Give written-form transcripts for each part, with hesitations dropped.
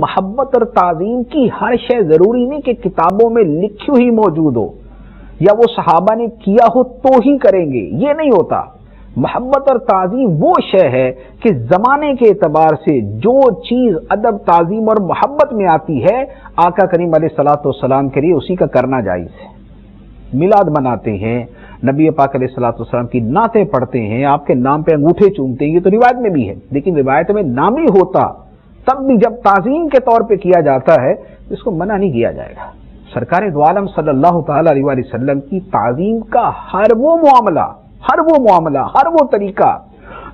मोहब्बत और ताज़ीम की हर शय जरूरी नहीं कि किताबों में लिखी हुई मौजूद हो या वो सहाबा ने किया हो तो ही करेंगे, ये नहीं होता। मोहब्बत और ताज़ीम वो शय है कि जमाने के एतबार से जो चीज अदब, ताज़ीम और मोहब्बत में आती है, आका करीम अलैहिस्सलातु वस्सलाम के लिए उसी का करना जायज है। मिलाद मनाते हैं, नबी पाक अलैहिस्सलातु वस्सलाम की नातें पढ़ते हैं, आपके नाम पे अंगूठे चूमते हैं, ये तो रिवायत में भी है, लेकिन रिवायत में नाम ही होता तब भी जब ताज़ीम के तौर पे किया जाता है इसको मना नहीं किया जाएगा। सरकार दो आलम सल्लल्लाहु तआला अलैहि वसल्लम की ताज़ीम का हर वो मामला, हर वो तरीका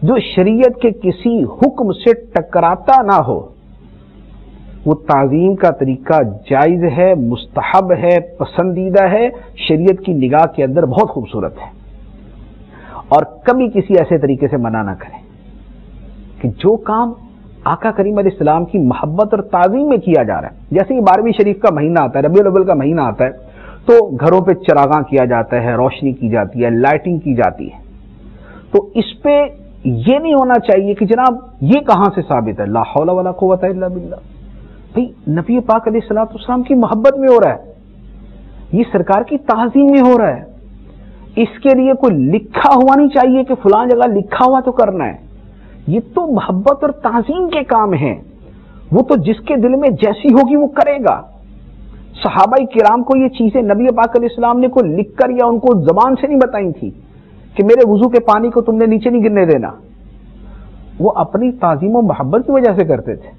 जो शरीयत के किसी हुक्म से टकराता ना हो, वो ताज़ीम का तरीका जायज है, मुस्तहब है, पसंदीदा है, शरीयत की निगाह के अंदर बहुत खूबसूरत है। और कभी किसी ऐसे तरीके से मना ना करें कि जो काम आका करीम अलैहिस्सलाम की मोहब्बत और ताज़ीम में किया जा रहा है। जैसे कि 12वीं शरीफ का महीना आता है, रबीउल अव्वल का महीना आता है, तो घरों पे चरागां किया जाता है, रोशनी की जाती है, लाइटिंग की जाती है। तो इस पे ये नहीं होना चाहिए कि जनाब ये कहां से साबित है, ला हौला वला कुव्वता इल्ला बिल्लाह। भाई नबी पाक अलैहिस्सलातु वस्सलाम की मोहब्बत में हो रहा है, ये सरकार की ताज़ीम में हो रहा है, इसके लिए कोई लिखा हुआ नहीं चाहिए कि फलां जगह लिखा हुआ तो करना है। ये तो मोहब्बत और ताज़ीम के काम हैं, वो तो जिसके दिल में जैसी होगी वो करेगा। सहाबाई किराम को ये चीजें नबी पाक अलैहिस्सलाम ने कोई लिखकर या उनको जबान से नहीं बताई थी कि मेरे वुजू के पानी को तुमने नीचे नहीं गिरने देना, वो अपनी ताज़ीम और मोहब्बत की वजह से करते थे।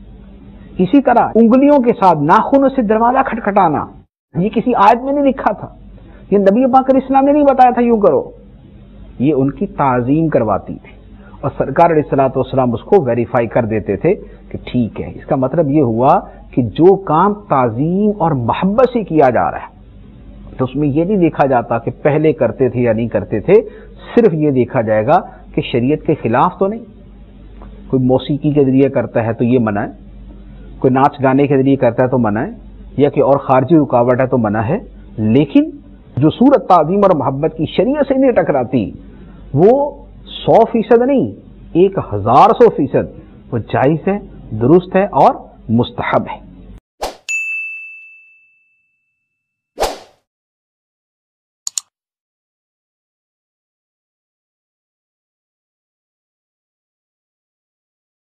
इसी तरह उंगलियों के साथ नाखूनों से दरवाजा खटखटाना, ये किसी आयत में नहीं लिखा था, ये नबी पाक अलैहिस्सलाम ने नहीं बताया था यूं करो, ये उनकी ताज़ीम करवाती थी और सरकार अलैहिस्सलातु वस्सलाम उसको वेरीफाई कर देते थे कि ठीक है। इसका मतलब ये हुआ कि जो काम ताज़ीम और मोहब्बत से किया जा रहा है तो उसमें ये नहीं देखा जाता कि पहले करते थे या नहीं करते थे, सिर्फ ये देखा जाएगा कि शरीयत के खिलाफ तो नहीं। कोई मौसीकी के जरिए करता है तो ये मना है, कोई नाच गाने के जरिए करता है तो मना है, या कि और खारजी रुकावट है तो मना है, लेकिन जो सूरत ताज़ीम और मोहब्बत की शरीयत से नहीं टकराती वो 100% नहीं, 1000% वो जायज है, दुरुस्त है और मुस्तहब है।